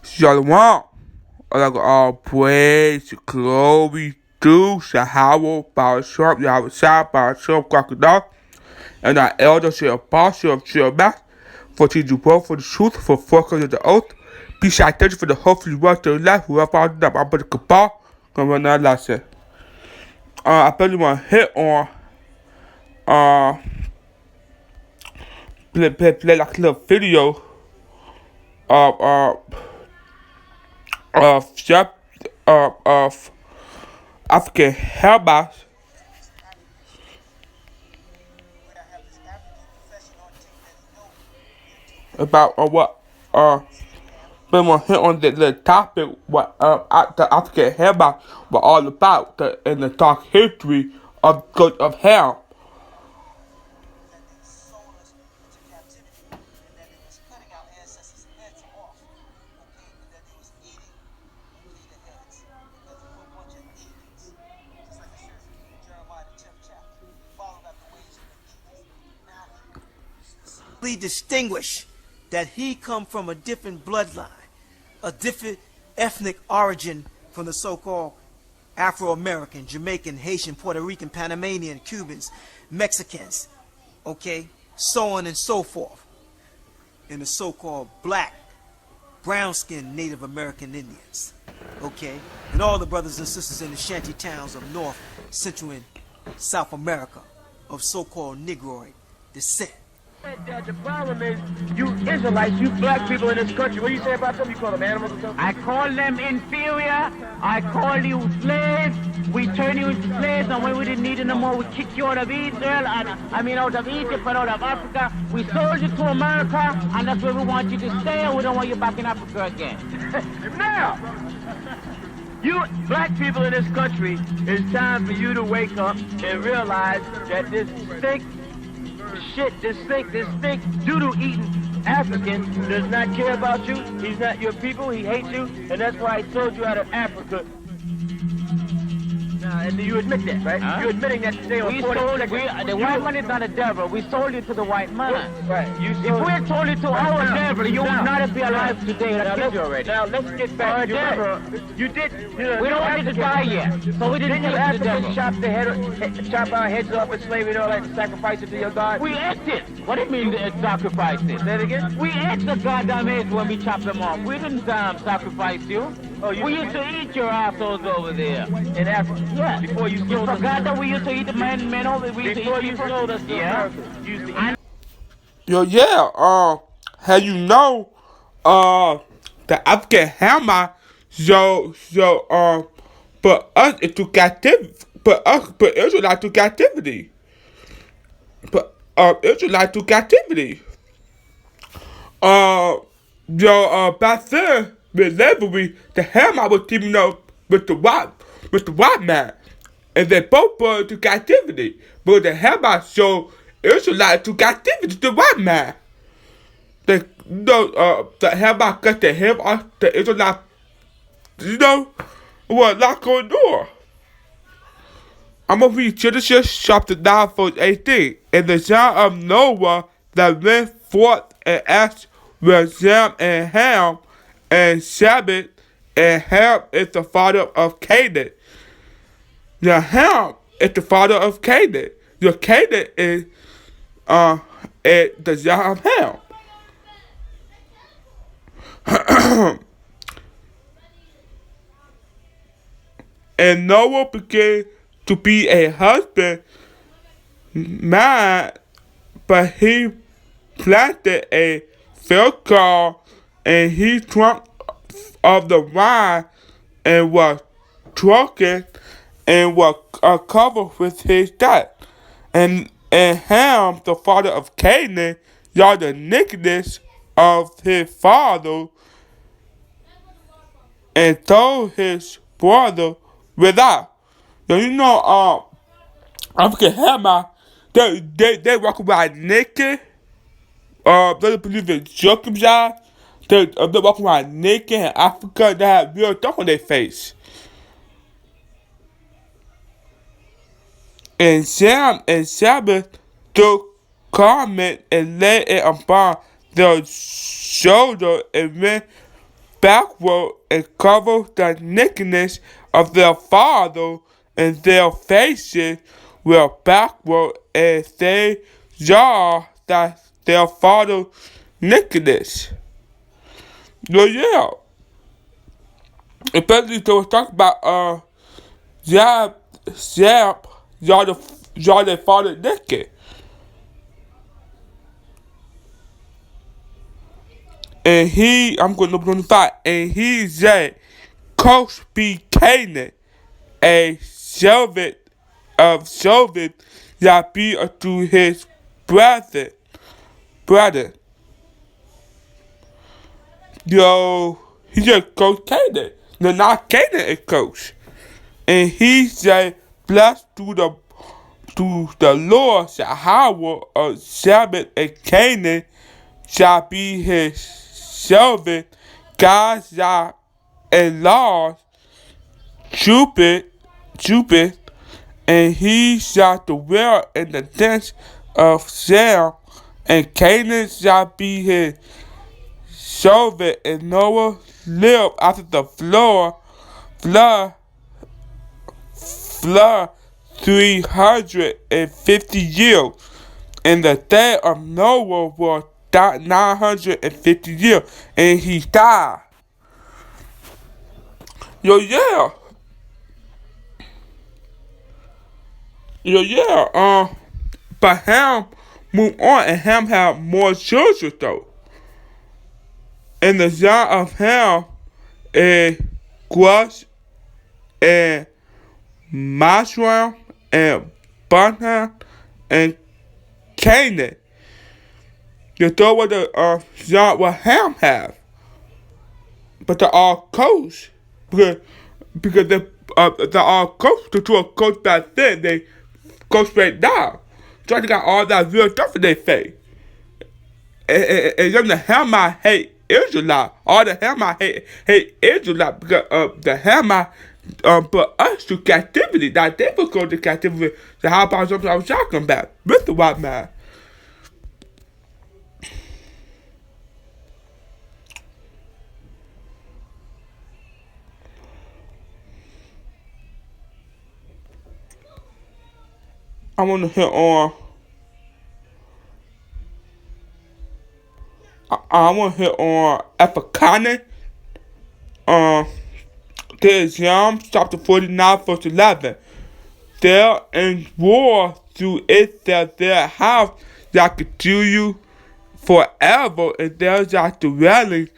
Shalom. Like all praise, glory, to Shahawah, Barashop, Yahweh, Barashop, Crocodile, and our elders, the apostle of Shabbat, for teaching both for the truth, for focus of the oath. Peace, I thank you for the hope you work to life, who have found up, I put the kapal, come on, that lesson. I probably want to hit on, uh, play like a little video of, Shep, of African hellbots about what been on hit on the topic what the African hellbots were all about in the dark history of good of hell. Distinguish that he come from a different bloodline, a different ethnic origin from the so-called Afro-American, Jamaican, Haitian, Puerto Rican, Panamanian, Cubans, Mexicans, okay, so on and so forth, and the so-called black, brown-skinned Native American Indians, okay, and all the brothers and sisters in the shanty towns of North, Central, and South America of so-called Negroid descent. The problem is, you Israelites, you black people in this country, what do you say about them? You call them animals or something? I call them inferior. I call you slaves. We turn you into slaves, and when we didn't need you no more, we kick you out of Israel, and out of Egypt and out of Africa. We sold you to America, and that's where we want you to stay, and we don't want you back in Africa again. Now, you black people in this country, it's time for you to wake up and realize that this thick doo-doo eating African does not care about you. He's not your people. He hates you, and that's why he sold you out of Africa. And you admit that, right? Huh? You're admitting that today on The white man is not a devil. We sold you to the white man. Right. If we had sold you to our devil, you would not be alive today. Now let's get back. You remember, you did. We don't want you to die yet, so we didn't Didn't you take the devil. Africans chop our heads off in slavery and all that, and sacrifice it to your God? We ate it. What do you mean sacrifice it? Say it again. We ate the goddamn heads when we chopped them off. We didn't sacrifice you. Oh, We used to eat your assholes over there. in Africa. Yeah. Before you You sold us. forgot that we used to eat the men over. We used to Before eat you people. sold us to Yeah. America, you used to eat. How you know the African hammer put us into captivity, put Israelite to captivity, put Israelite to captivity. Back then with slavery, the hammer was teaming up with the white man, and they both put into captivity. But the hammer showed Israelite to captivity to the white man. The hammer cut the head off the Israelite, what lock on the door. I'm gonna read Genesis chapter 9 verse 18. And the son of Noah that went forth and asked were Shem and Ham, and Sabbath, and Ham is the father of Canaan. Now Ham is the father of Canaan. Your Canaan is the son of Ham. And Noah began to be a husband man, but he planted a field corn, and he drank of the wine and was drunken and was covered with his death. And Ham, the father of Canaan, saw the nakedness of his father and told his brother without. Now African Hammer, they walk around naked. They don't believe in circumcised. They walk around naked in Africa. They have real stuff on their face. And Sam and Sabbath took garment and laid it upon their shoulder and went backward and cover the nakedness of their father, and their faces were backward as they saw that their father nakedness. So yeah, especially they was talking about Zab, y'all their father naked. And I'm going to look on the fight, and he said, Coach be Canaan, a servant of servant that be unto his brother. Yo, he said, Coach Canaan. No, not Canaan is Coach. And he said, blessed to the Lord Yahweh of Sabbath and Canaan shall be his servant. God shall enlarge Jupiter, and he shall dwell in the tents of Sam, and Canaan shall be his servant, and Noah lived after the flood 350 years, and the day of Noah was 950 years, and he died. Yo, yeah. But Ham moved on, and Ham had more children though. And the son of Ham is Gush and Mashram and Bunham and Canaan. You thought what the son what Ham have, but they're all coast because they're all coast to a coast back then. They go straight down. So they got all that real stuff in their face. And then the Hamite hate Israelite. All the Hamite hate Israelite because the Hamite put us to captivity. That they would go to captivity. So how about something I was talking about with the white man? I want to hit on. I want to hit on Afrikaner. There's chapter 49, verse 11. They're in war through it that their house that could do you forever, and there's like dwelling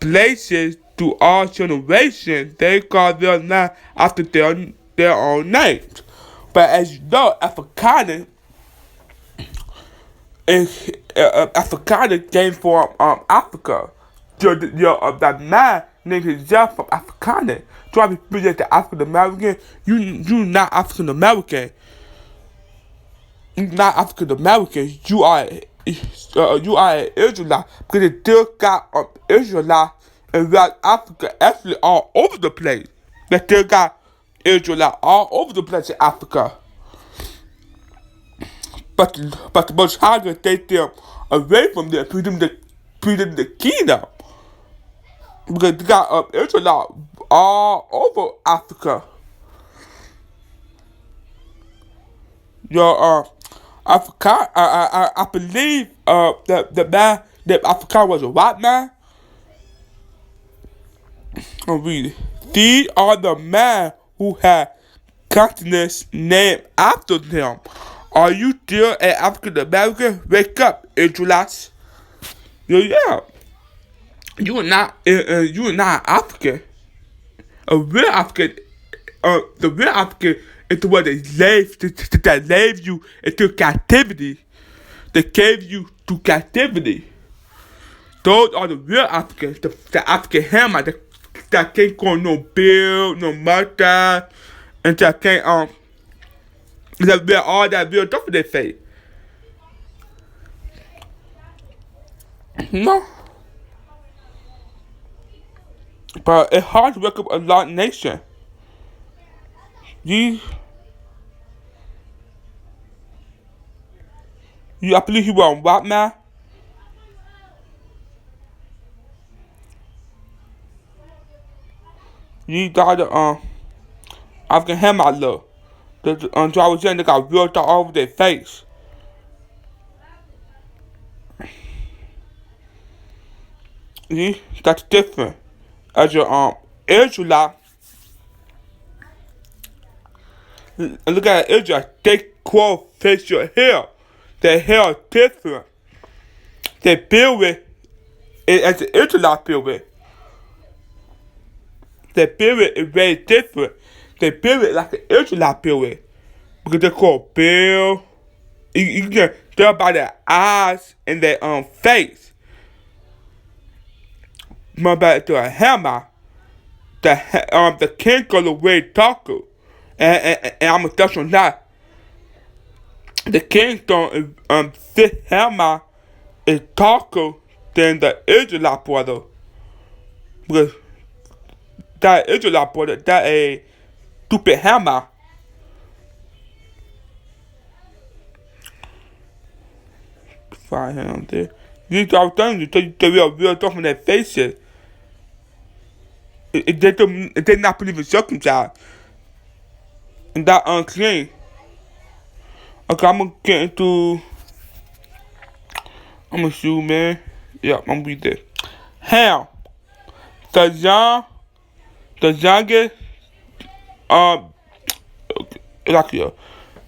places to all generations. They call their land after their own names. But as you know, Afrikaner Afrikaner came from Africa. That man named himself from Afrikaner. So I represent the African American. You not African American. You not African American. You are an Israelite because they still got Israelite and West Africa actually all over the place. They still got Israelite all over the place in Africa. But the Most High will take them away from them, put them the kingdom. Because they got Israelite all over Africa. Africa, I believe the man that Africa was a white man. I'll read it. These are the men who had continents named after them. Are you still an African American? Wake up, Israelites. Yeah. You are not African. A real African, the real African is the one that led you into captivity. They gave you to captivity. Those are the real Africans, the African Hamite that can't go no bill, no mother, and that can't that wear all that real stuff they say. No. But it's hard to wake up a lot nation. I believe he was a white man. You got the African Hamite look. The drivers in, they got real dark all over their face. See, that's different. As your Israelite, look at Israel. They grow facial hair. Their hair is different. They build it as the Israelite build it. Their build it is very different. They build it like an Israelite build it. Because they're called Bill. You can tell by their eyes and their face. More back to a hammer. The king goes away talking. And I'm gonna touch on that. The king don't fit hammer is darker than the Israelite brother. Because that Israelite brother, that a stupid hammer. Fire him there. These are things they real tough on their faces. They're not believing circumcised. And that unclean. Okay, I'm gonna get into. I'm gonna shoot, man. Yeah, I'm gonna read this. Ham, the youngest,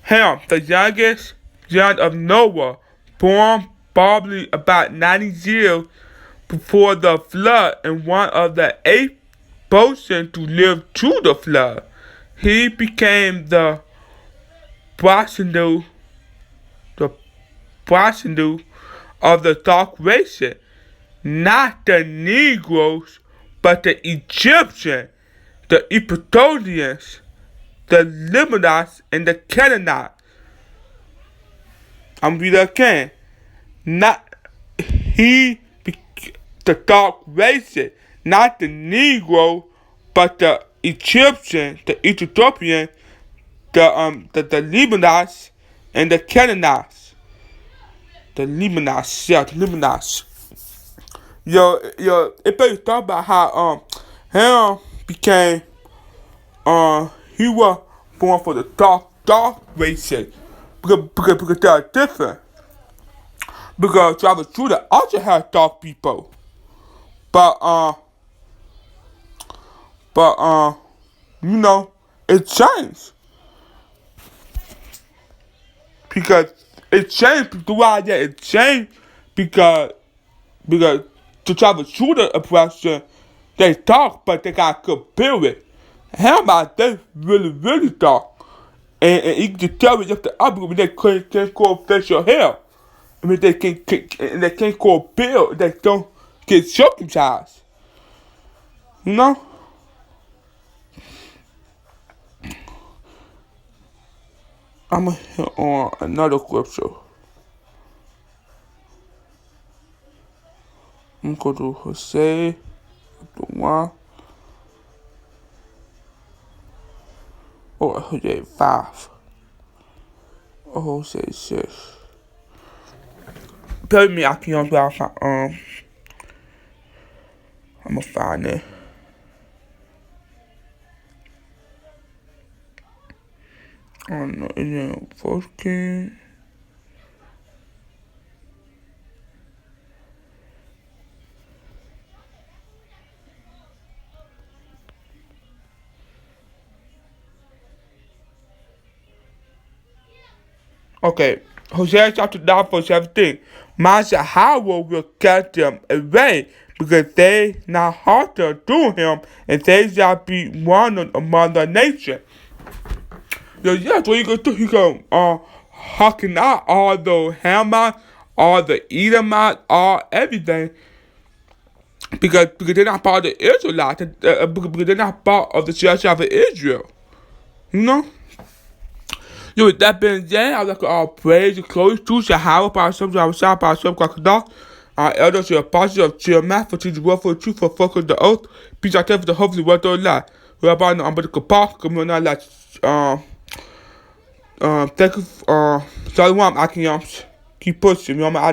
Ham, the youngest son of Noah, born probably about 90 years before the flood, and one of the 8 persons to live through the flood. He became the progenitor of the dark race, not the Negroes, but the Egyptians, the Ethiopians, the Lamanites, and the Canaanites. I'm reading again. Not the dark race, not the Negro, but the Egyptian, the Ethiopian, the Lamanites, and the Canaanites. The Lamanites. Yo, it better talk about how Ham became he was born for the dark races because they are different. Because Travis Judah also has dark people, but you know, it changed because it changed throughout that. It changed because to Travis Judah oppression, they talk, but they got good period. Hamites, they really dark, and you can tell it just the other when they can't call facial hair. I mean, they can't call bill. They don't get circumcised. You know. I'm gonna hit on another scripture. I'm gonna go to Hosea, chapter 1. Or Hosea 5. Or Hosea 6. Tell me I can't I'm gonna find it. I don't know, it ain't working. Okay, Hosea chapter 9 verse 17. My Yahweh will cast them away, because they not hearken to him, and they shall be wanted among the nation. Yes, what you gonna do? You gonna hearken out all the Hamites, all the Edomites, all everything, because they're not part of the Israelites, because they're not part of the church of Israel. You know? Yo, with that being said, I would like to all praise and glory to Yahweh, by some I was shot by some crocodile. Our elders, your apostles of chill math, for teaching word for the truth, for focus the oath. Peace out there for the hopefully word of life. We're about to umbilical park, come on, like, thank you, Shalom, Akiyams. Keep pushing, you know, I'm out.